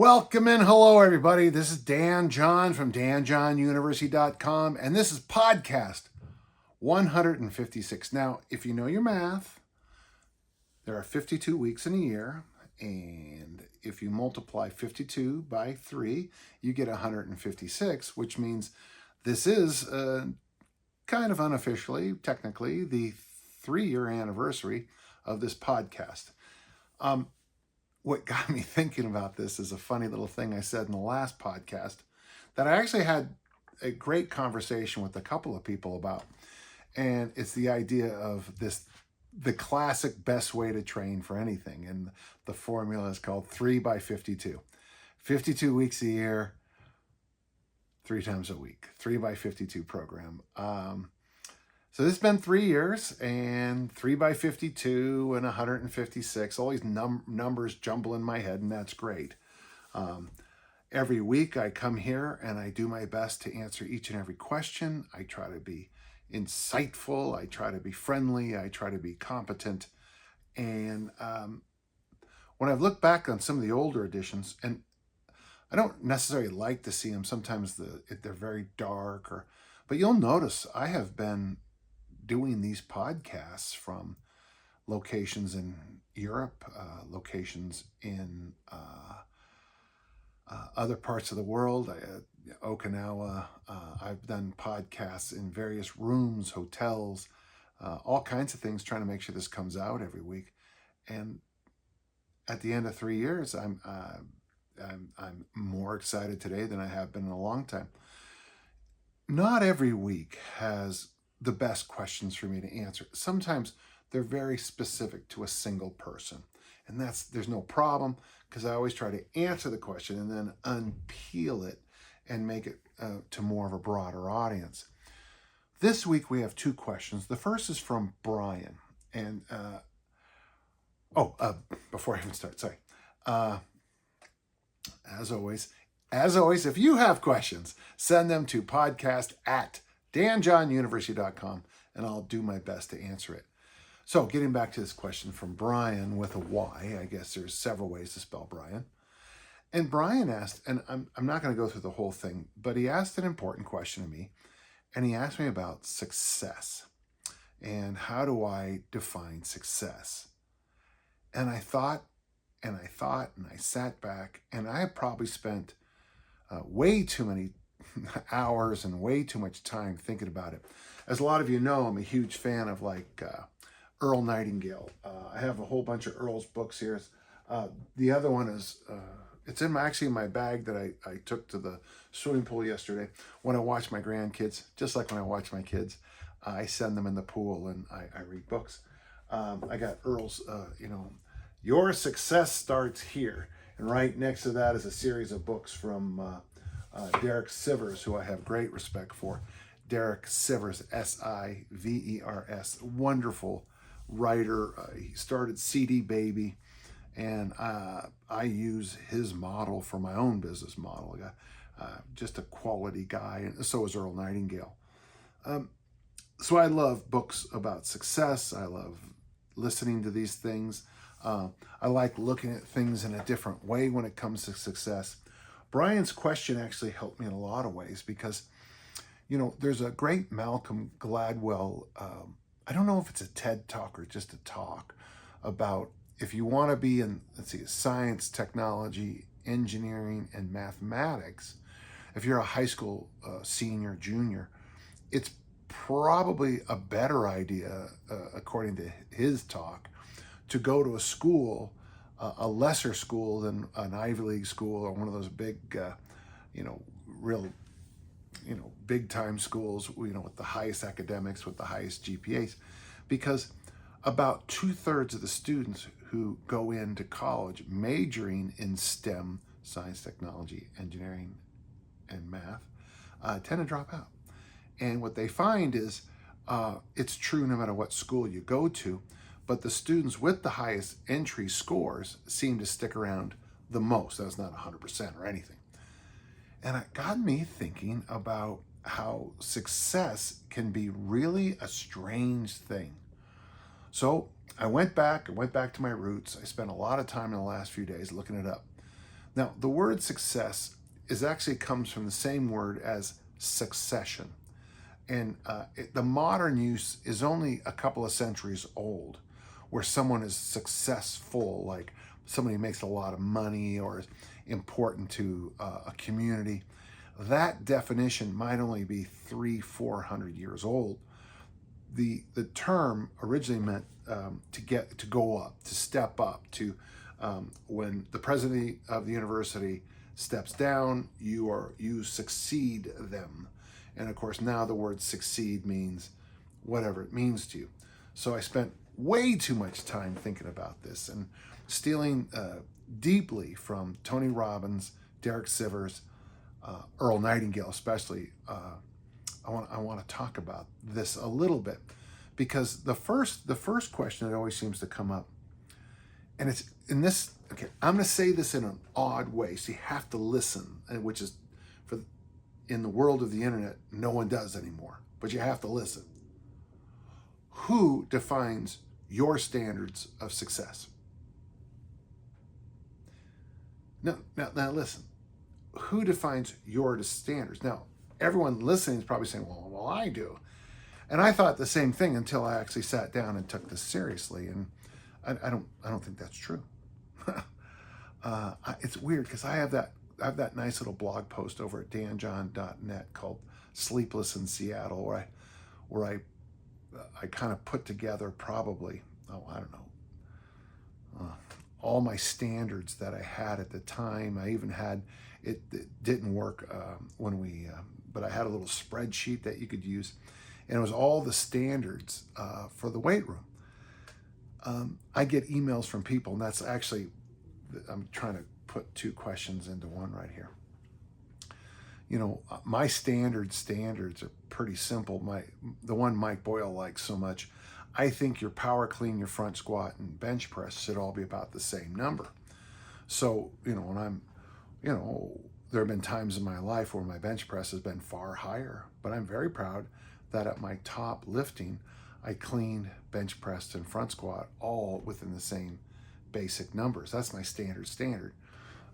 Welcome and hello, everybody. This is Dan John from danjohnuniversity.com, and this is podcast 156. Now, if you know your math, there are 52 weeks in a year, and if you multiply 52 by 3, you get 156, which means this is kind of unofficially, technically, the 3-year anniversary of this podcast. What got me thinking about this is a funny little thing I said in the last podcast that I actually had a great conversation with a couple of people about. And it's the idea of the classic best way to train for anything. And the formula is called 3 by 52. 52 weeks a year, 3 times a week, 3 by 52 program. So this has been 3 years, and 3 by 52 and 156, all these numbers jumble in my head, and that's great. Every week I come here and I do my best to answer each and every question. I try to be insightful. I try to be friendly. I try to be competent. And when I've looked back on some of the older editions, and I don't necessarily like to see them, sometimes they're very dark, but you'll notice I have been doing these podcasts from locations in Europe, locations in other parts of the world, Okinawa. I've done podcasts in various rooms, hotels, all kinds of things, trying to make sure this comes out every week. And at the end of 3 years, I'm more excited today than I have been in a long time. Not every week has the best questions for me to answer. Sometimes they're very specific to a single person, and there's no problem, because I always try to answer the question and then unpeel it and make it to more of a broader audience. This week we have 2 questions. The first is from Brian, and before I even start, sorry. As always, if you have questions, send them to podcast@danjohnuniversity.com, and I'll do my best to answer it. So getting back to this question from Brian with a Y, I guess there's several ways to spell Brian. And Brian asked, and I'm not going to go through the whole thing, but he asked an important question to me, and he asked me about success and how do I define success. And I thought, and I sat back, and I have probably spent way too many hours and way too much time thinking about it. As a lot of you know, I'm a huge fan of Earl Nightingale. I have a whole bunch of Earl's books here. The other one is, it's actually in my bag that I took to the swimming pool yesterday when I watch my grandkids. Just like when I watch my kids, I send them in the pool and I read books. I got Earl's, Your Success Starts Here. And right next to that is a series of books from Derek Sivers, who I have great respect for. Derek Sivers, Sivers, wonderful writer. He started CD Baby, and I use his model for my own business model. Just a quality guy, and so is Earl Nightingale. So I love books about success. I love listening to these things. I like looking at things in a different way when it comes to success. Brian's question actually helped me in a lot of ways because, there's a great Malcolm Gladwell, I don't know if it's a TED Talk or just a talk, about if you want to be in, science, technology, engineering, and mathematics, if you're a high school senior, junior, it's probably a better idea, according to his talk, to go to a school, a lesser school than an Ivy League school or one of those big, real, big time schools, with the highest academics, with the highest GPAs, because about 2/3 of the students who go into college majoring in STEM, science, technology, engineering, and math, tend to drop out. And what they find is it's true no matter what school you go to, but the students with the highest entry scores seem to stick around the most. That's not 100% or anything. And it got me thinking about how success can be really a strange thing. So I went back to my roots. I spent a lot of time in the last few days looking it up. Now, the word success comes from the same word as succession. And the modern use is only a couple of centuries old, where someone is successful, like somebody who makes a lot of money or is important to a community. That definition might only be 300-400 years old. The term originally meant to go up, to step up, to when the president of the university steps down, you succeed them. And of course, now the word succeed means whatever it means to you. So I spent way too much time thinking about this and stealing deeply from Tony Robbins, Derek Sivers, Earl Nightingale especially. I want to talk about this a little bit, because the first question that always seems to come up, and it's in this. Okay, I'm going to say this in an odd way, so you have to listen, which is in the world of the internet, no one does anymore, but you have to listen. Who defines your standards of success? Now listen. Who defines your standards? Now, everyone listening is probably saying, well, I do. And I thought the same thing until I actually sat down and took this seriously. And I don't think that's true. It's weird because I have that nice little blog post over at danjohn.net called Sleepless in Seattle, where I kind of put together probably, all my standards that I had at the time. I even had, it didn't work but I had a little spreadsheet that you could use, and it was all the standards for the weight room. I get emails from people, and that's actually, I'm trying to put two questions into one right here. My standards are pretty simple. The one Mike Boyle likes so much. I think your power clean, your front squat, and bench press should all be about the same number. So, when there have been times in my life where my bench press has been far higher, but I'm very proud that at my top lifting, I cleaned, bench pressed, and front squat all within the same basic numbers. That's my standard.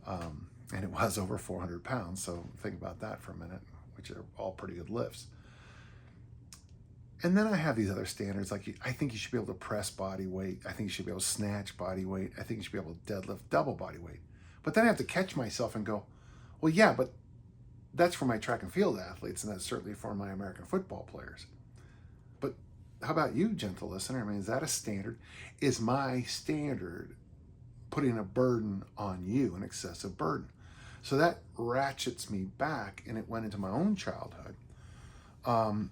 And it was over 400 pounds. So think about that for a minute, which are all pretty good lifts. And then I have these other standards, like I think you should be able to press body weight. I think you should be able to snatch body weight. I think you should be able to deadlift double body weight. But then I have to catch myself and go, well, yeah, but that's for my track and field athletes, and that's certainly for my American football players. But how about you, gentle listener? I mean, is that a standard? Is my standard putting a burden on you, an excessive burden? So that ratchets me back, and it went into my own childhood. I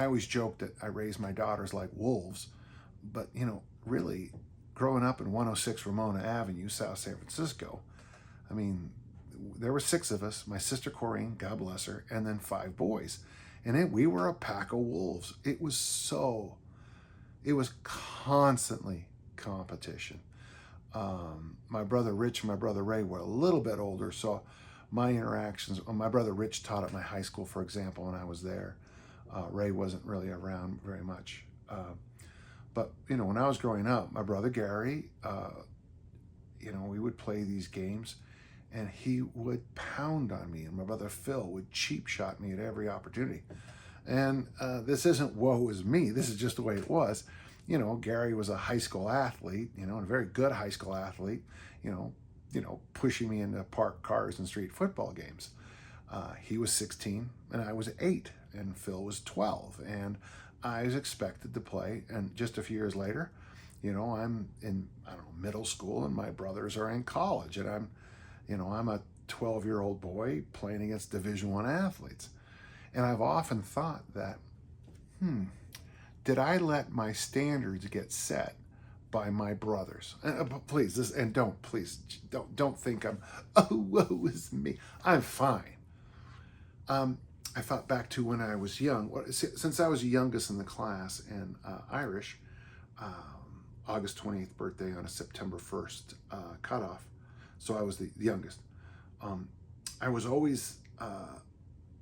always joke that I raised my daughters like wolves, but, really growing up in 106 Ramona Avenue, South San Francisco, there were 6 of us, my sister Corrine, God bless her, and then 5 boys. And we were a pack of wolves. It was constantly competition. My brother Rich and my brother Ray were a little bit older, so my interactions, my brother Rich taught at my high school, for example, when I was there. Ray wasn't really around very much. But, when I was growing up, my brother Gary, we would play these games, and he would pound on me, and my brother Phil would cheap shot me at every opportunity. And this isn't woe is me, this is just the way it was. Gary was a high school athlete, and a very good high school athlete, pushing me into parked cars and street football games. He was 16 and I was 8, and Phil was 12, and I was expected to play. And just a few years later, I'm in, middle school, and my brothers are in college, and I'm a 12-year-old boy playing against Division I athletes. And I've often thought that, did I let my standards get set by my brothers? Please, don't think I'm, woe is me. I'm fine. I thought back to when I was young. Since I was the youngest in the class and Irish, August 20th birthday on a September 1st cutoff, so I was the youngest. I was always a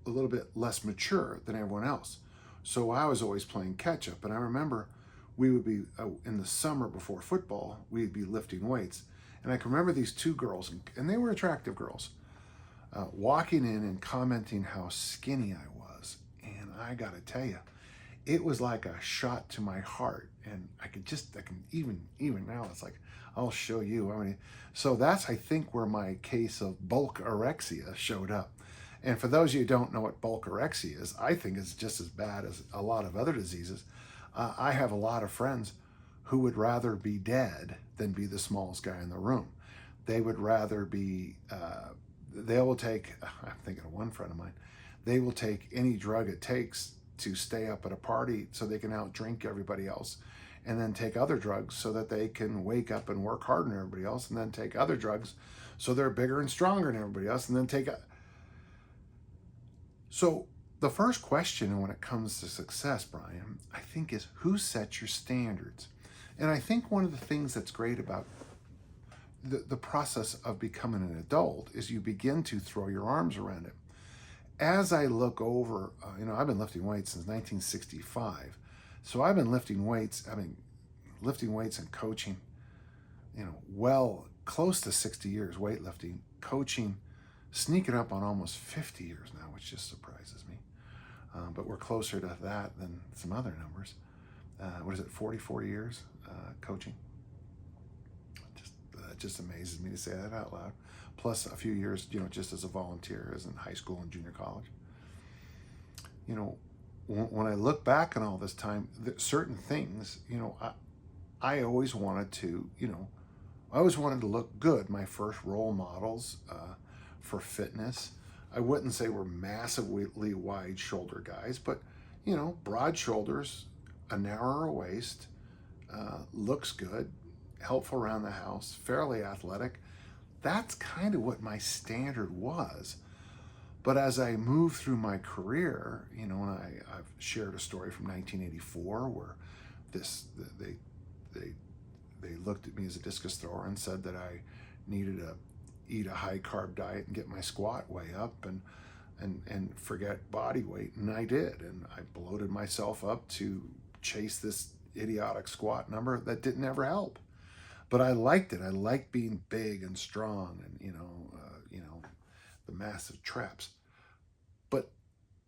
little bit less mature than everyone else. So I was always playing catch up. And I remember we would be, in the summer before football, we'd be lifting weights. And I can remember these two girls, and they were attractive girls, walking in and commenting how skinny I was. And I got to tell you, it was like a shot to my heart. And I can even now, it's like, I'll show you. I mean, so that's, I think, where my case of bulkorexia showed up. And for those of you who don't know what bulkorexia is, I think it's just as bad as a lot of other diseases. I have a lot of friends who would rather be dead than be the smallest guy in the room. They would rather be, they will take, I'm thinking of one friend of mine, they will take any drug it takes to stay up at a party so they can outdrink everybody else, and then take other drugs so that they can wake up and work harder than everybody else, and then take other drugs so they're bigger and stronger than everybody else, and then take a... So the first question when it comes to success, Brian, I think is who sets your standards? And I think one of the things that's great about the process of becoming an adult is you begin to throw your arms around it. As I look over, I've been lifting weights since 1965. So I've been lifting weights and coaching, well, close to 60 years weightlifting, coaching, sneaking up on almost 50 years now, which just surprises me. But we're closer to that than some other numbers. 44 years coaching? Just amazes me to say that out loud. Plus a few years, just as a volunteer, as in high school and junior college. When I look back on all this time, certain things, I always wanted to, look good. My first role models for fitness, I wouldn't say we're massively wide shoulder guys, but, broad shoulders, a narrower waist, looks good, helpful around the house, fairly athletic. That's kind of what my standard was. But as I moved through my career, and I've shared a story from 1984 where they looked at me as a discus thrower and said that I needed to eat a high carb diet and get my squat way up and forget body weight, and I did, and I bloated myself up to chase this idiotic squat number that didn't ever help. But I liked it. I liked being big and strong and, the massive traps. But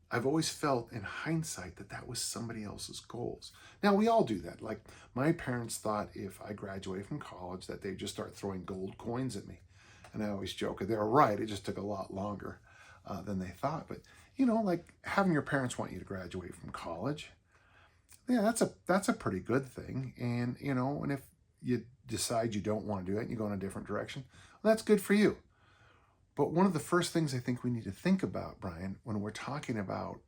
I've always felt in hindsight that was somebody else's goals. Now, we all do that. Like, my parents thought if I graduated from college that they'd just start throwing gold coins at me. And I always joke, they were right. It just took a lot longer than they thought. But, like having your parents want you to graduate from college, yeah, that's a pretty good thing. And, and if you decide you don't want to do it and you go in a different direction, well, that's good for you. But one of the first things I think we need to think about, Brian, when we're talking about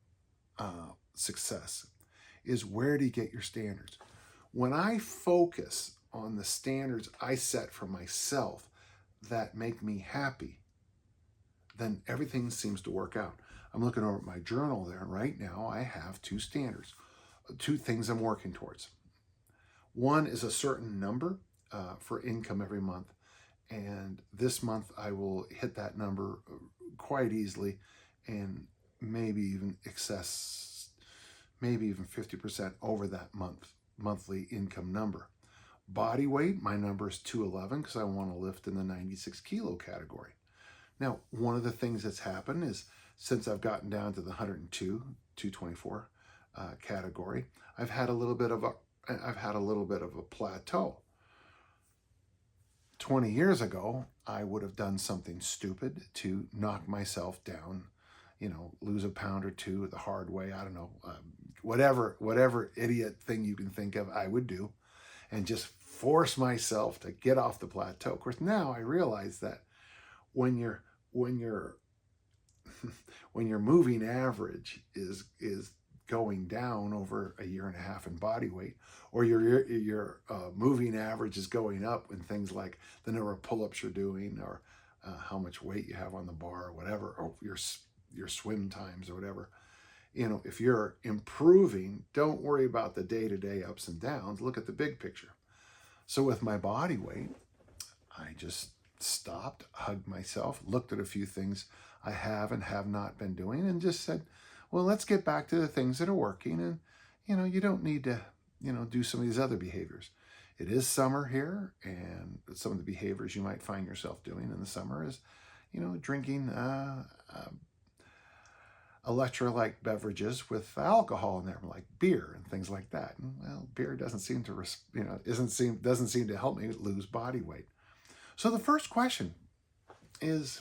success is, where do you get your standards? When I focus on the standards I set for myself that make me happy, then everything seems to work out. I'm looking over at my journal there, and right now I have two standards, two things I'm working towards. One is a certain number for income every month. And this month I will hit that number quite easily, and maybe even 50% over that monthly income number. Body weight, my number is 211 because I want to lift in the 96 kilo category. Now, one of the things that's happened is, since I've gotten down to the 224 category, I've had a little bit of a plateau. 20 years ago, I would have done something stupid to knock myself down, lose a pound or two the hard way. I don't know, whatever idiot thing you can think of, I would do, and just force myself to get off the plateau. Of course, now I realize that when your moving average is going down over a year and a half in body weight, or your moving average is going up in things like the number of pull-ups you're doing, or how much weight you have on the bar, or whatever, or your swim times or whatever. If you're improving, don't worry about the day-to-day ups and downs. Look at the big picture. So with my body weight, I just stopped, hugged myself, looked at a few things I have and have not been doing, and just said, well, let's get back to the things that are working. And, you don't need to do some of these other behaviors. It is summer here, and some of the behaviors you might find yourself doing in the summer is, drinking electrolyte beverages with alcohol in there, like beer and things like that. And, well, beer doesn't seem to, doesn't seem to help me lose body weight. So the first question is,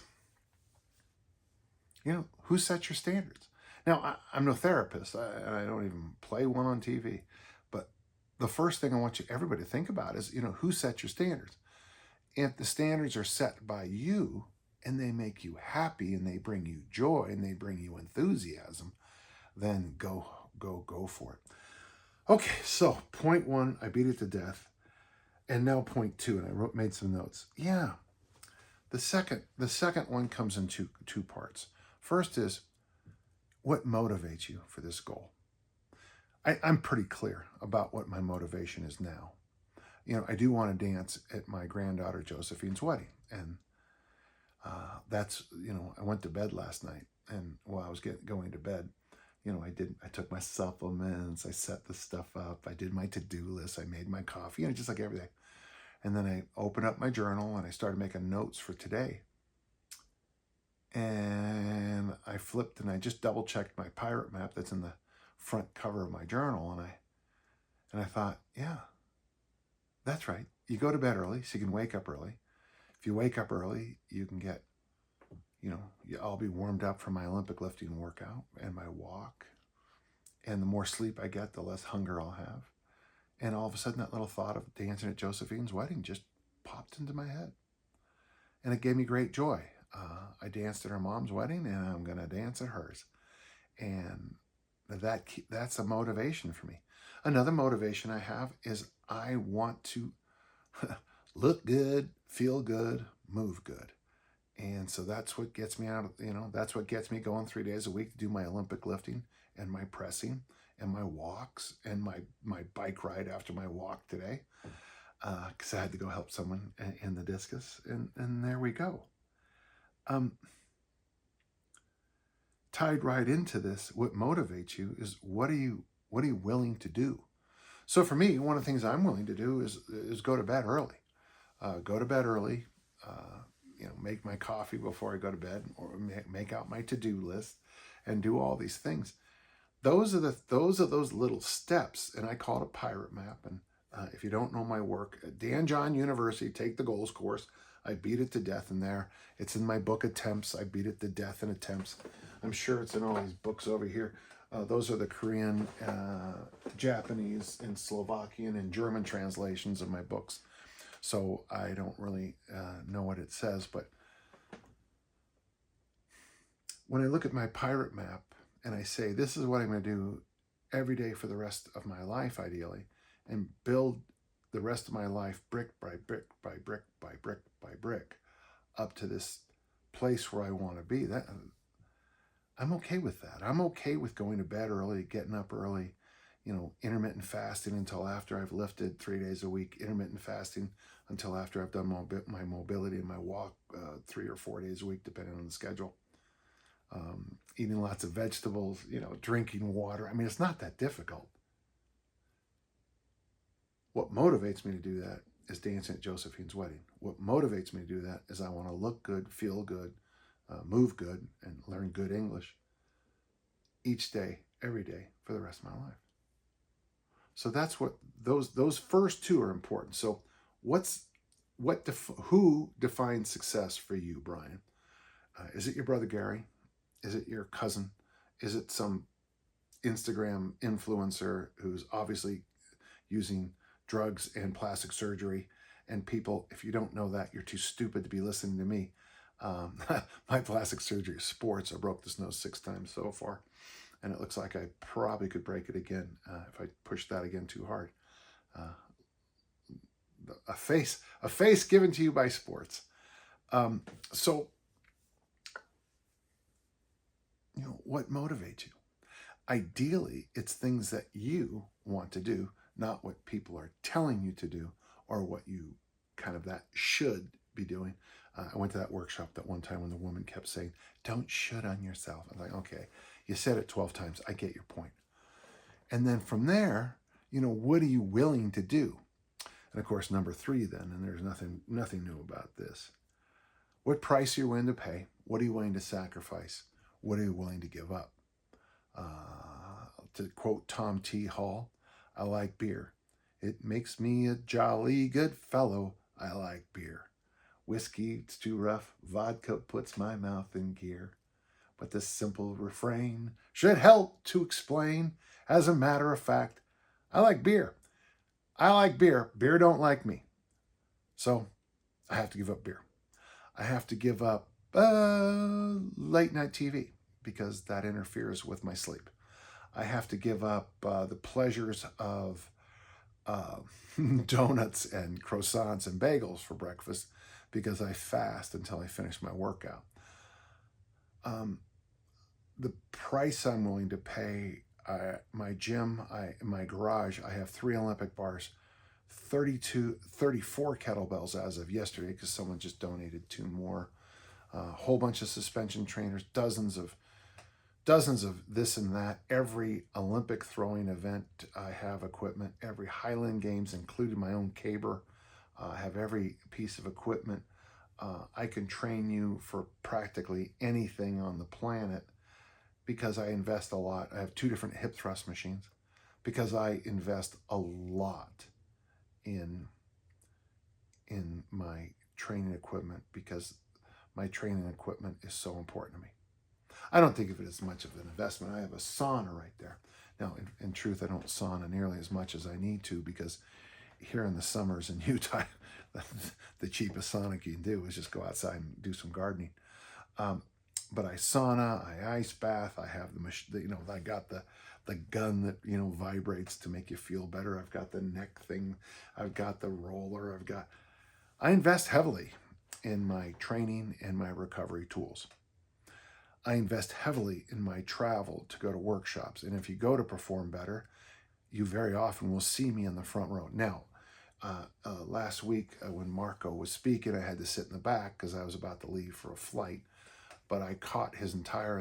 who sets your standards? Now, I'm no therapist, and I don't even play one on TV, but the first thing I want everybody to think about is, who sets your standards? If the standards are set by you and they make you happy and they bring you joy and they bring you enthusiasm, then go for it. Okay, so point one, I beat it to death. And now point two, and I made some notes. Yeah, the second one comes in two parts. First is, what motivates you for this goal? I'm pretty clear about what my motivation is now. I do want to dance at my granddaughter Josephine's wedding. And that's, I went to bed last night. And while I was going to bed, I took my supplements, I set the stuff up, I did my to-do list, I made my coffee, just like everything. And then I opened up my journal and I started making notes for today. And I flipped and I just double checked my pirate map that's in the front cover of my journal. And I thought, yeah, that's right. You go to bed early so you can wake up early. If you wake up early, you can get, I'll be warmed up for my Olympic lifting workout and my walk. And the more sleep I get, the less hunger I'll have. And all of a sudden, that little thought of dancing at Josephine's wedding just popped into my head. And it gave me great joy. I danced at her mom's wedding, and I'm going to dance at hers. And that's a motivation for me. Another motivation I have is I want to look good, feel good, move good. And so that's what gets me that's what gets me going 3 days a week to do my Olympic lifting and my pressing and my walks and my bike ride after my walk today, because I had to go help someone in the discus. And there we go. Tied right into this, what motivates you is what are you willing to do? So for me, one of the things I'm willing to do is go to bed early. Make my coffee before I go to bed, or make out my to-do list and do all these things. Those are those little steps, and I call it a pirate map. And if you don't know my work, at Dan John University, take the goals course. I beat it to death in there. It's in my book, Attempts. I beat it to death in Attempts. I'm sure it's in all these books over here. Those are the Korean, Japanese, and Slovakian and German translations of my books. So I don't really know what it says, but when I look at my pirate map and I say, this is what I'm going to do every day for the rest of my life, ideally, and build the rest of my life brick by brick by brick by brick by brick up to this place where I want to be, that I'm okay with that. I'm okay with going to bed early, getting up early, intermittent fasting until after I've lifted 3 days a week, intermittent fasting until after I've done my mobility and my walk 3 or 4 days a week, depending on the schedule. Eating lots of vegetables, drinking water. I mean, it's not that difficult. What motivates me to do that is dancing at Josephine's wedding. What motivates me to do that is I want to look good, feel good, move good, and learn good English each day, every day, for the rest of my life. So that's what those first two are important. So who defines success for you, Brian? Is it your brother Gary? Is it your cousin? Is it some Instagram influencer who's obviously using drugs and plastic surgery? And people, if you don't know that, you're too stupid to be listening to me. My plastic surgery is sports. I broke this nose 6 times so far. And it looks like I probably could break it again if I push that again too hard. A face given to you by sports. So, what motivates you? Ideally, it's things that you want to do, not what people are telling you to do or what you that should be doing. I went to that workshop that one time when the woman kept saying, don't should on yourself. I'm like, okay, you said it 12 times. I get your point. And then from there, what are you willing to do? And of course, number 3 then, and there's nothing new about this. What price are you willing to pay? What are you willing to sacrifice? What are you willing to give up? To quote Tom T. Hall, I like beer. It makes me a jolly good fellow. I like beer. Whiskey, it's too rough. Vodka puts my mouth in gear. But this simple refrain should help to explain. As a matter of fact, I like beer. I like beer. Beer don't like me. So I have to give up beer. I have to give up late night TV because that interferes with my sleep. I have to give up the pleasures of donuts and croissants and bagels for breakfast because I fast until I finish my workout. The price I'm willing to pay, my gym, my garage, I have 3 Olympic bars, 34 kettlebells as of yesterday because someone just donated 2 more, a whole bunch of suspension trainers, dozens of this and that. Every Olympic throwing event, I have equipment. Every Highland Games, including my own caber, I have every piece of equipment. I can train you for practically anything on the planet because I invest a lot. I have 2 different hip thrust machines because I invest a lot in my training equipment because my training equipment is so important to me. I don't think of it as much of an investment. I have a sauna right there. Now, in truth, I don't sauna nearly as much as I need to because here in the summers in Utah, the cheapest sauna you can do is just go outside and do some gardening. But I sauna, I ice bath, I have the machine, I got the gun that, vibrates to make you feel better. I've got the neck thing. I've got the roller. I invest heavily in my training and my recovery tools. I invest heavily in my travel to go to workshops. And if you go to Perform Better, you very often will see me in the front row. Now, last week when Marco was speaking, I had to sit in the back because I was about to leave for a flight. But I caught his entire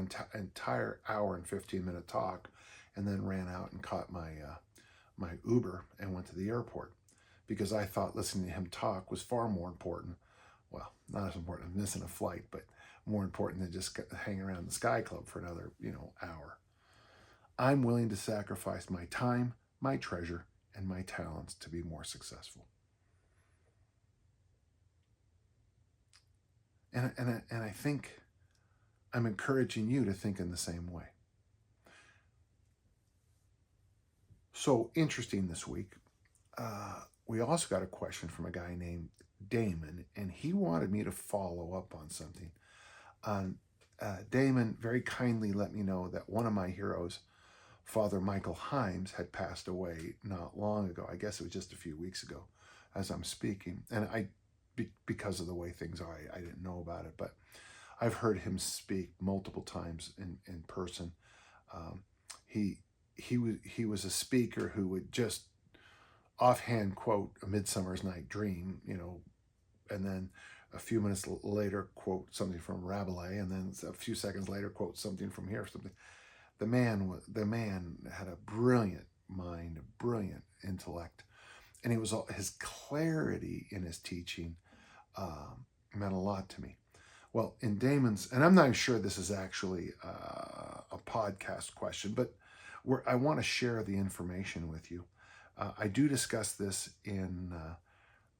hour and 15-minute talk and then ran out and caught my Uber and went to the airport because I thought listening to him talk was far more important. Well, not as important as missing a flight, but more important than just hanging around the Sky Club for another, hour. I'm willing to sacrifice my time, my treasure, and my talents to be more successful. And I think I'm encouraging you to think in the same way. So interesting this week, we also got a question from a guy named Damon, and he wanted me to follow up on something. Damon very kindly let me know that one of my heroes, Father Micheal Himes, had passed away not long ago. I guess it was just a few weeks ago as I'm speaking. And because of the way things are, I didn't know about it, but I've heard him speak multiple times in person. He was a speaker who would just offhand quote A Midsummer's Night Dream, and then a few minutes later quote something from Rabelais, and then a few seconds later quote something from here. The man had a brilliant mind, a brilliant intellect, and his clarity in his teaching meant a lot to me. Well, in Damon's, and I'm not sure this is actually a podcast question, but I want to share the information with you. I do discuss this in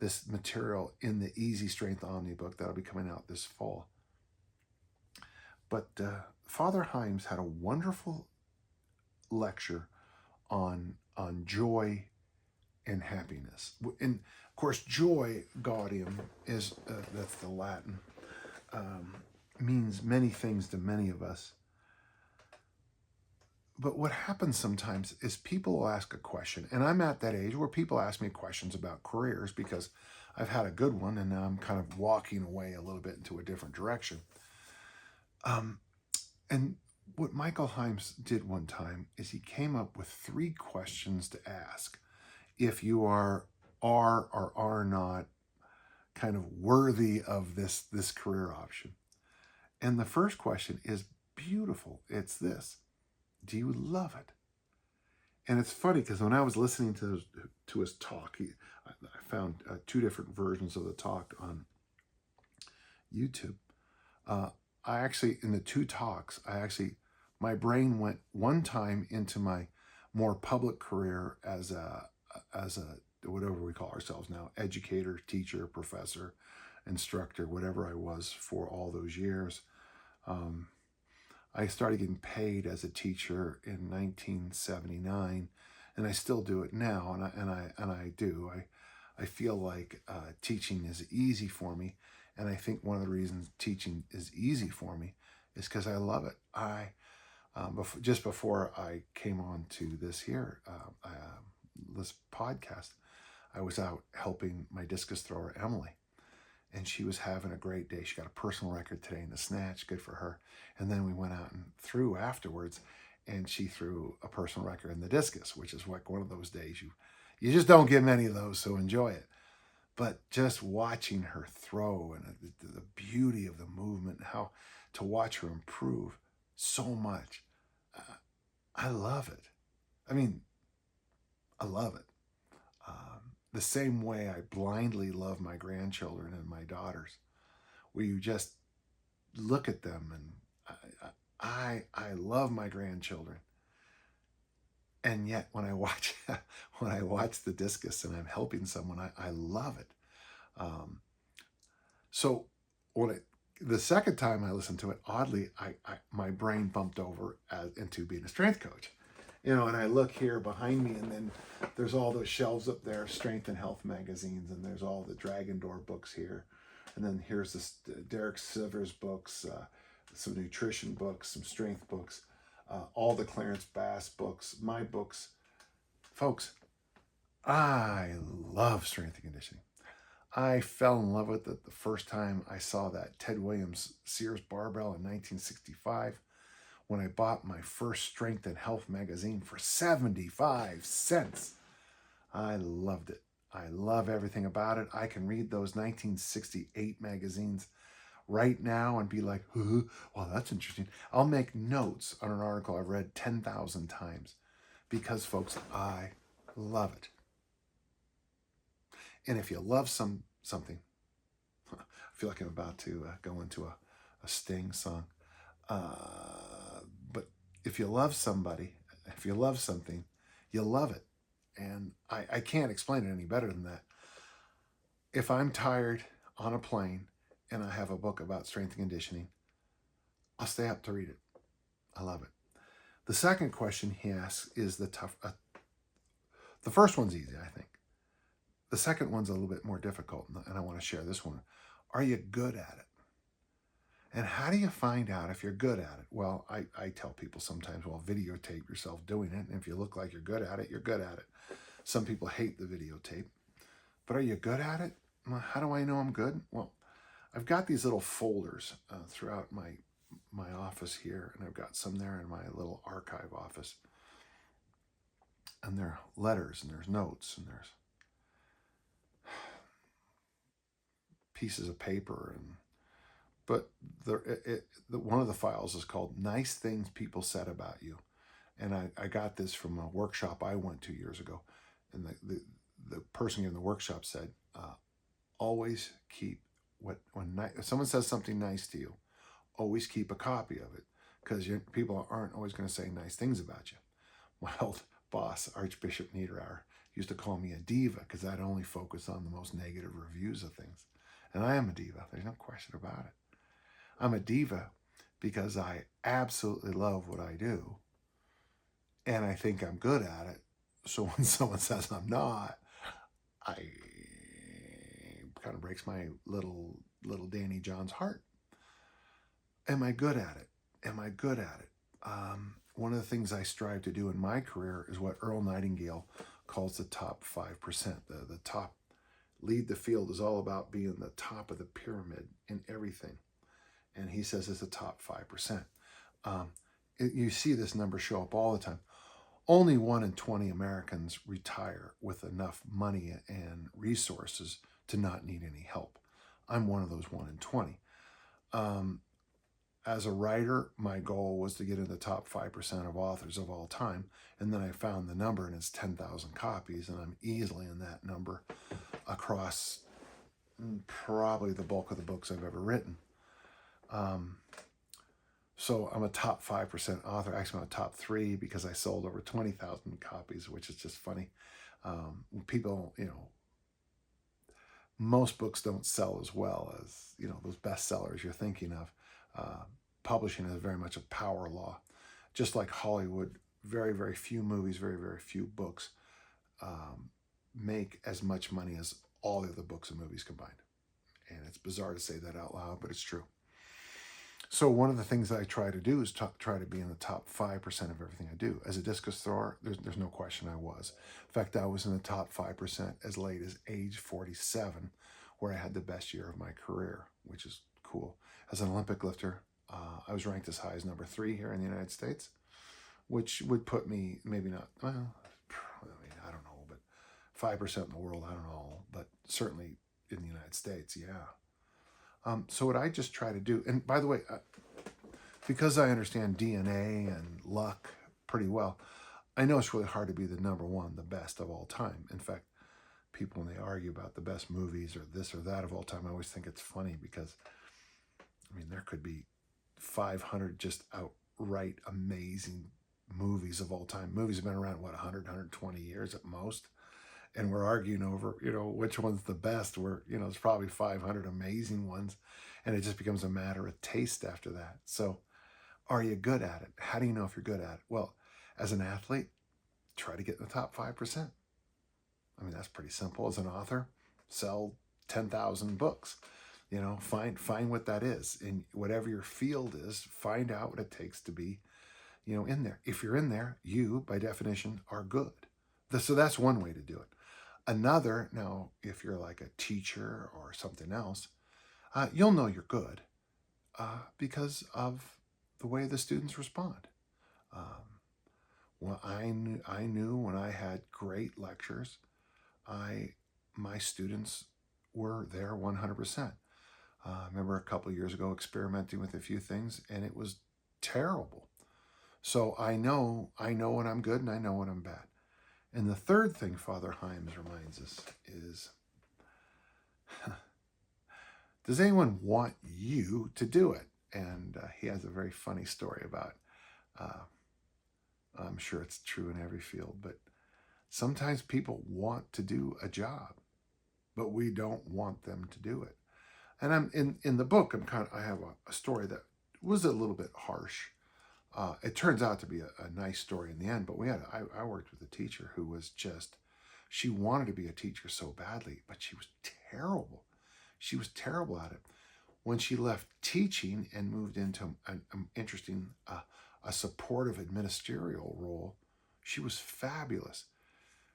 this material in the Easy Strength Omnibook that'll be coming out this fall. But Father Himes had a wonderful lecture on joy and happiness. And of course, joy, gaudium, is that's the Latin. Means many things to many of us. But what happens sometimes is people will ask a question, and I'm at that age where people ask me questions about careers because I've had a good one and now I'm kind of walking away a little bit into a different direction. And what Micheal Himes did one time is he came up with 3 questions to ask if you are or are not kind of worthy of this career option. And the first question is beautiful. It's this: do you love it? And it's funny because when I was listening to his talk, I found two different versions of the talk on YouTube. Uh, I actually, in the two talks, my brain went one time into my more public career as a whatever we call ourselves now, educator, teacher, professor, instructor, whatever I was for all those years. I started getting paid as a teacher in 1979, and I still do it now, and I do. I feel like teaching is easy for me, and I think one of the reasons teaching is easy for me is because I love it. Just before I came on to this podcast, I was out helping my discus thrower Emily, and she was having a great day. She got a personal record today in the snatch, good for her. And then we went out and threw afterwards, and she threw a personal record in the discus, which is like one of those days you just don't get many of those, so enjoy it. But just watching her throw and the beauty of the movement, how to watch her improve so much, I love it. I mean, I love it. The same way I blindly love my grandchildren and my daughters, where you just look at them, and I love my grandchildren, and yet when I watch the discus and I'm helping someone, I love it. So the second time I listened to it, oddly, my brain bumped over into being a strength coach. And I look here behind me, and then there's all those shelves up there, strength and health magazines, and there's all the Dragon Door books here. And then here's this Derek Sivers books, some nutrition books, some strength books, all the Clarence Bass books, my books. Folks, I love strength and conditioning. I fell in love with it the first time I saw that Ted Williams Sears barbell in 1965. When I bought my first Strength and Health magazine for 75 cents. I loved it. I love everything about it. I can read those 1968 magazines right now and be like, well, that's interesting. I'll make notes on an article I've read 10,000 times because, folks, I love it. And if you love something, I feel like I'm about to go into a Sting song. But if you love somebody, if you love something, you love it. And I can't explain it any better than that. If I'm tired on a plane and I have a book about strength and conditioning, I'll stay up to read it. I love it. The second question he asks is the tough. The first one's easy, I think. The second one's a little bit more difficult, and I want to share this one. Are you good at it? And how do you find out if you're good at it? Well, I tell people sometimes, well, videotape yourself doing it. And if you look like you're good at it, you're good at it. Some people hate the videotape. But are you good at it? Well, how do I know I'm good? Well, I've got these little folders throughout my office here. And I've got some there in my little archive office. And there are letters, and there's notes, and there's pieces of paper, but one of the files is called Nice Things People Said About You. And I got this from a workshop I went to years ago. And the person in the workshop said, always keep if someone says something nice to you, always keep a copy of it, because people aren't always going to say nice things about you. My old boss, Archbishop Niederauer, used to call me a diva because I'd only focus on the most negative reviews of things. And I am a diva. There's no question about it. I'm a diva because I absolutely love what I do, and I think I'm good at it. So when someone says I'm not, I kind of breaks my little Danny John's heart. Am I good at it? Am I good at it? One of the things I strive to do in my career is what Earl Nightingale calls the top 5%. The top lead the field is all about being the top of the pyramid in everything. And he says it's the top 5%. You see this number show up all the time. Only 1 in 20 Americans retire with enough money and resources to not need any help. I'm one of those 1 in 20. as a writer, my goal was to get in the top 5% of authors of all time. And then I found the number, and it's 10,000 copies, and I'm easily in that number across probably the bulk of the books I've ever written. So I'm a top 5% author. Actually, I'm a top 3 because I sold over 20,000 copies, which is just funny. People, most books don't sell as well as, those bestsellers you're thinking of. Publishing is very much a power law. Just like Hollywood, very, very few movies, very, very few books make as much money as all the other books and movies combined. And it's bizarre to say that out loud, but it's true. So one of the things that I try to do is try to be in the top 5% of everything I do. As a discus thrower, there's no question I was. In fact, I was in the top 5% as late as age 47, where I had the best year of my career, which is cool. As an Olympic lifter, I was ranked as high as number 3 here in the United States, which would put me maybe not, well, I don't know, but 5% in the world, I don't know, but certainly in the United States, yeah. So what I just try to do, and by the way, because I understand DNA and luck pretty well, I know it's really hard to be the number 1, the best of all time. In fact, people, when they argue about the best movies or this or that of all time, I always think it's funny because, there could be 500 just outright amazing movies of all time. Movies have been around, 100, 120 years at most. And we're arguing over, which one's the best. There's probably 500 amazing ones. And it just becomes a matter of taste after that. So are you good at it? How do you know if you're good at it? Well, as an athlete, try to get in the top 5%. That's pretty simple. As an author, sell 10,000 books. Find what that is. In whatever your field is, find out what it takes to be, in there. If you're in there, you, by definition, are good. So that's one way to do it. Another, now, if you're like a teacher or something else, you'll know you're good because of the way the students respond. Well, I knew when I had great lectures, my students were there 100%. I remember a couple of years ago experimenting with a few things, and it was terrible. So I know when I'm good and I know when I'm bad. And the third thing Father Himes reminds us is, does anyone want you to do it? And he has a very funny story about, I'm sure it's true in every field, but sometimes people want to do a job, but we don't want them to do it. And I'm in the book, I have a story that was a little bit harsh. It turns out to be a nice story in the end, but I worked with a teacher who was she wanted to be a teacher so badly, but she was terrible. She was terrible at it. When she left teaching and moved into an interesting, a supportive administrative role, she was fabulous.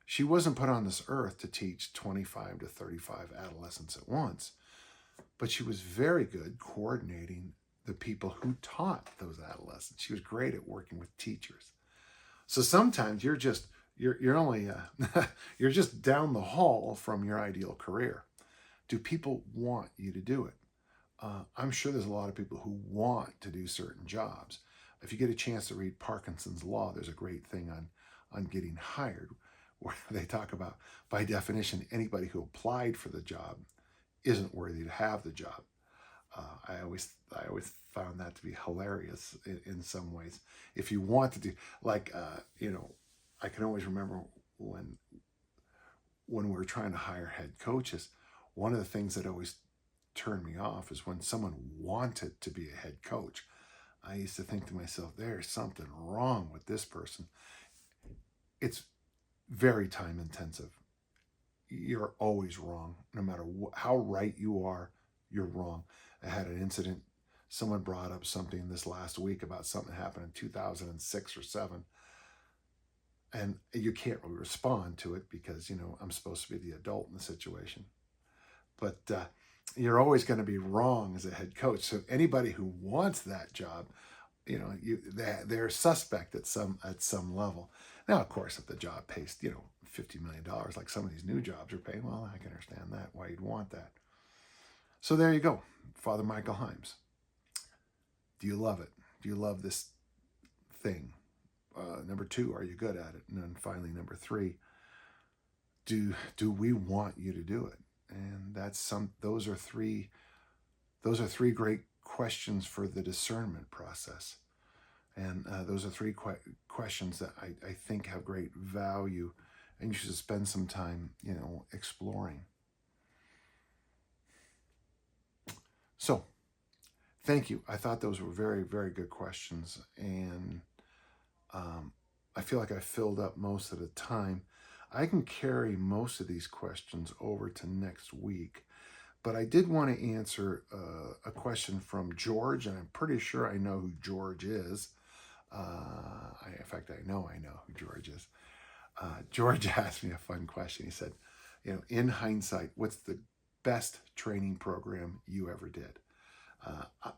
She wasn't put on this earth to teach 25 to 35 adolescents at once, but she was very good coordinating the people who taught those adolescents. She was great at working with teachers. So sometimes you're only you're just down the hall from your ideal career. Do people want you to do it? I'm sure there's a lot of people who want to do certain jobs. If you get a chance to read Parkinson's Law, there's a great thing on getting hired, where they talk about, by definition, anybody who applied for the job isn't worthy to have the job. I always found that to be hilarious in some ways. If you want to do, I can always remember when we were trying to hire head coaches, one of the things that always turned me off is when someone wanted to be a head coach. I used to think to myself, there's something wrong with this person. It's very time intensive. You're always wrong. No matter how right you are, you're wrong. I had an incident. Someone brought up something this last week about something that happened in 2006 or 7. And you can't really respond to it because, I'm supposed to be the adult in the situation. But you're always going to be wrong as a head coach. So anybody who wants that job, they're suspect at some level. Now, of course, if the job pays, $50 million, like some of these new jobs are paying, well, I can understand that, why you'd want that. So there you go, Father Micheal Himes. Do you love it? Do you love this thing? Number 2, are you good at it? And then finally, number 3, do we want you to do it? And those are three great questions for the discernment process. And those are 3 questions that I think have great value, and you should spend some time, exploring. So, thank you. I thought those were very, very good questions, and I feel like I filled up most of the time. I can carry most of these questions over to next week, but I did want to answer a question from George, and I'm pretty sure I know who George is. In fact, I know who George is. George asked me a fun question. He said, in hindsight, what's the best training program you ever did?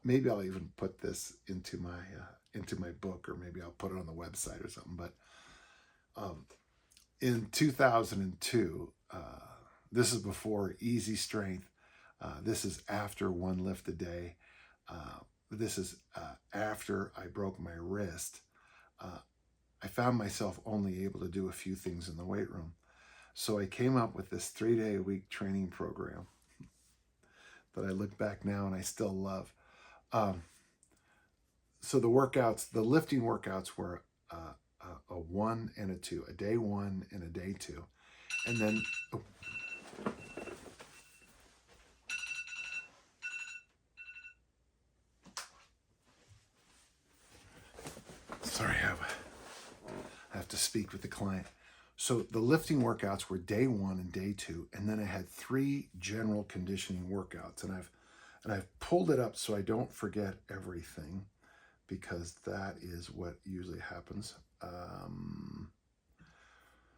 Maybe I'll even put this into my book, or maybe I'll put it on the website or something. But in 2002, this is before Easy Strength. This is after 1 lift a day. This is after I broke my wrist. I found myself only able to do a few things in the weight room. So I came up with this 3-day-a-week training program that I look back now and I still love. So the lifting workouts were a 1 and a 2, a day 1 and a day 2. And then, sorry, I have to speak with the client. So the lifting workouts were day 1 and day 2, and then I had 3 general conditioning workouts, and I've pulled it up so I don't forget everything, because that is what usually happens.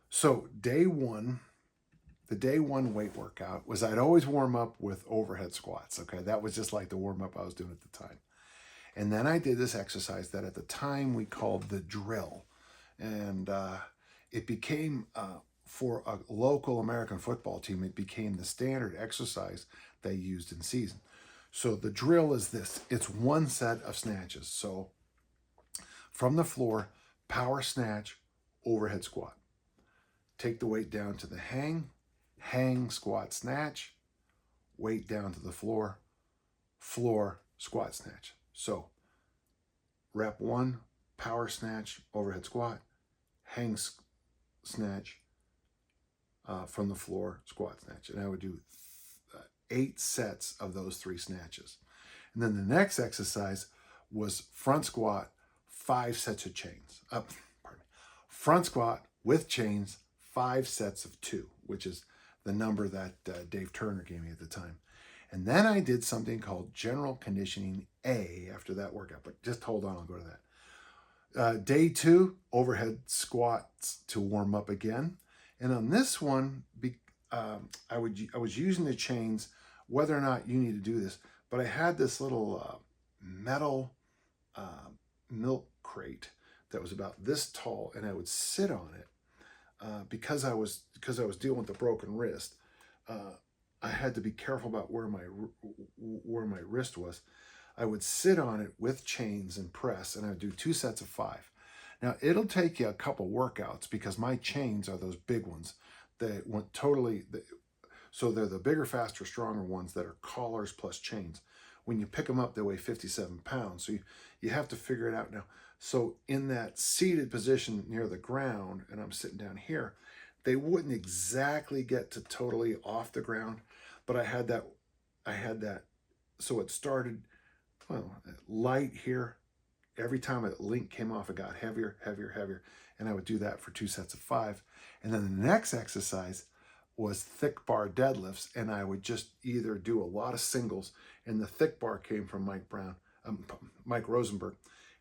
So day 1, the day 1 weight workout was, I'd always warm up with overhead squats. Okay, that was just like the warm up I was doing at the time. And then I did this exercise that at the time we called the drill. And it became, for a local American football team, it became the standard exercise they used in season. So the drill is this. It's 1 set of snatches. So from the floor, power snatch, overhead squat. Take the weight down to the hang, squat, snatch, weight down to the floor, squat, snatch. So rep 1, power snatch, overhead squat, hang snatch, from the floor, squat snatch. And I would do 8 sets of those 3 snatches. And then the next exercise was front squat, 5 sets of chains. Front squat with chains, 5 sets of 2, which is the number that Dave Turner gave me at the time. And then I did something called general conditioning A after that workout. But just hold on, I'll go to that. Day 2, overhead squats to warm up again. And on this one, I was using the chains, whether or not you need to do this, but I had this little metal milk crate that was about this tall, and I would sit on it because I was dealing with a broken wrist. I had to be careful about where my wrist was. I would sit on it with chains and press, and I would do 2 sets of 5. Now, it'll take you a couple workouts because my chains are those big ones that went totally, so they're the bigger, faster, stronger ones that are collars plus chains. When you pick them up, they weigh 57 pounds. So you have to figure it out now. So in that seated position near the ground, and I'm sitting down here, they wouldn't exactly get to totally off the ground, but I had that, so it started, light here. Every time a link came off, it got heavier, heavier, heavier. And I would do that for 2 sets of 5. And then the next exercise was thick bar deadlifts. And I would just either do a lot of singles. And the thick bar came from Mike Rosenberg.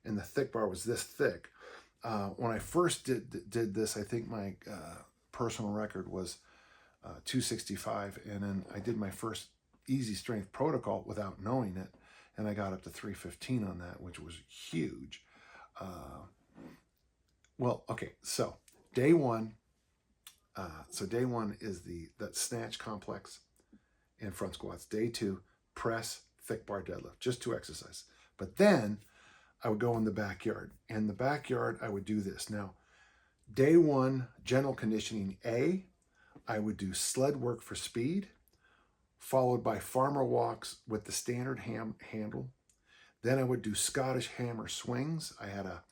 And the thick bar was this thick. When I first did this, I think my personal record was 265. And then I did my first easy strength protocol without knowing it. And I got up to 315 on that, which was huge. So day 1. Day 1 is that snatch complex and front squats. Day 2, press, thick bar deadlift, just 2 exercises. But then I would go in the backyard. In the backyard, I would do this. Now, day one, general conditioning A, I would do sled work for speed, followed by farmer walks with the standard handle. Then I would do Scottish hammer swings. I had a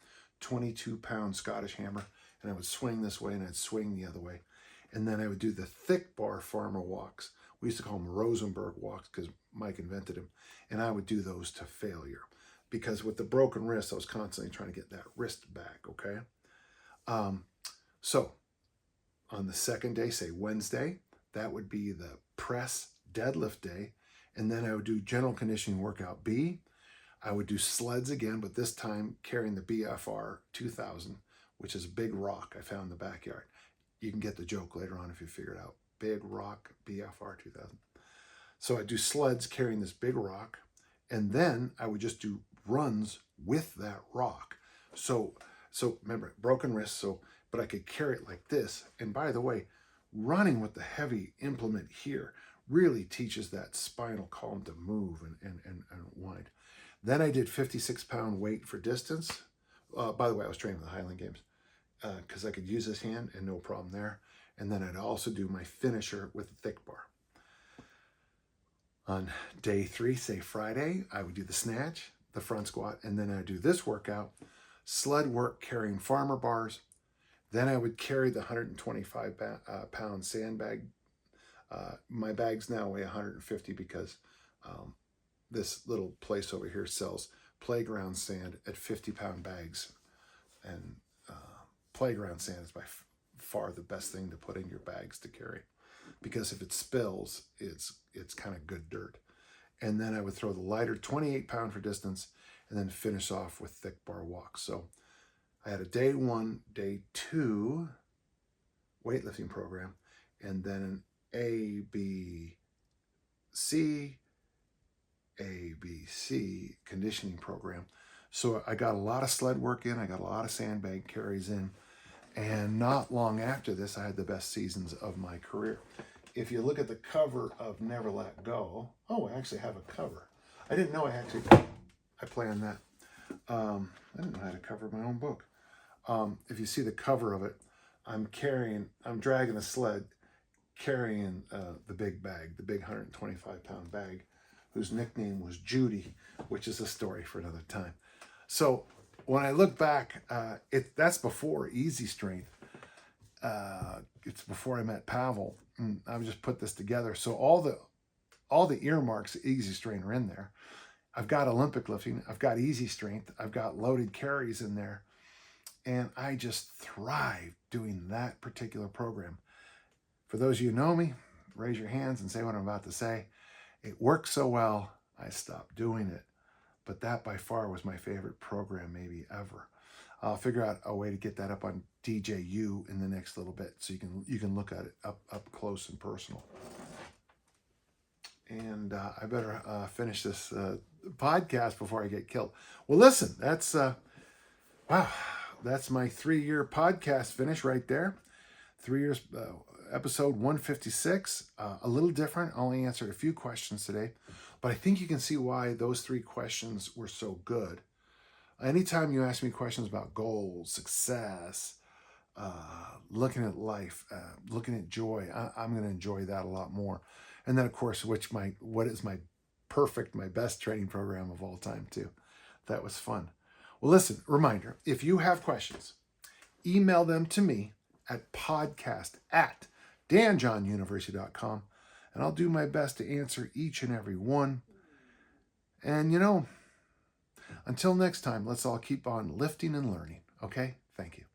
22-pound Scottish hammer, and I would swing this way and I'd swing the other way. And then I would do the thick bar farmer walks. We used to call them Rosenberg walks because Mike invented them. And I would do those to failure because with the broken wrist, I was constantly trying to get that wrist back, okay? So on the second day, say Wednesday, that would be the press deadlift day. And then I would do general conditioning workout B. I would do sleds again, but this time carrying the BFR 2000, which is a big rock I found in the backyard. You can get the joke later on if you figure it out. Big rock, BFR 2000. So I do sleds carrying this big rock, and then I would just do runs with that rock. So remember, broken wrist, but I could carry it like this. And by the way, running with the heavy implement here really teaches that spinal column to move and wind. Then I did 56-pound weight for distance. By the way, I was training with the Highland Games because I could use this hand and no problem there. And then I'd also do my finisher with the thick bar. On day 3, say Friday, I would do the snatch, the front squat, and then I'd do this workout, sled work carrying farmer bars. Then I would carry the 125-pound sandbag. My bags now weigh 150 because this little place over here sells playground sand at 50-pound bags. And playground sand is by far the best thing to put in your bags to carry because if it spills, it's kind of good dirt. And then I would throw the lighter 28-pound for distance and then finish off with thick bar walks. So I had a day 1, day 2 weightlifting program, and then an ABC conditioning program. So I got a lot of sled work in, I got a lot of sandbag carries in, and not long after this, I had the best seasons of my career. If you look at the cover of Never Let Go, I actually have a cover. I didn't know I planned that. I didn't know how to cover my own book. If you see the cover of it, I'm dragging a sled, carrying the big bag, the big 125-pound bag, whose nickname was Judy, which is a story for another time. So when I look back, that's before Easy Strength. It's before I met Pavel. And I just put this together. So all the earmarks of Easy Strength are in there. I've got Olympic lifting. I've got Easy Strength. I've got loaded carries in there. And I just thrive doing that particular program. For those of you who know me, raise your hands and say what I'm about to say. It worked so well, I stopped doing it. But that by far was my favorite program maybe ever. I'll figure out a way to get that up on DJU in the next little bit so you can look at it up close and personal. And I better finish this podcast before I get killed. Well, listen, that's wow. That's my 3-year podcast finish right there. 3 years, episode 156. A little different. I only answered a few questions today, but I think you can see why those 3 questions were so good. Anytime you ask me questions about goals, success, looking at life, looking at joy, I'm going to enjoy that a lot more. And then, of course, what is my best training program of all time, too. That was fun. Well, listen, reminder, if you have questions, email them to me at podcast@danjohnuniversity.com, and I'll do my best to answer each and every one. And, until next time, let's all keep on lifting and learning, okay? Thank you.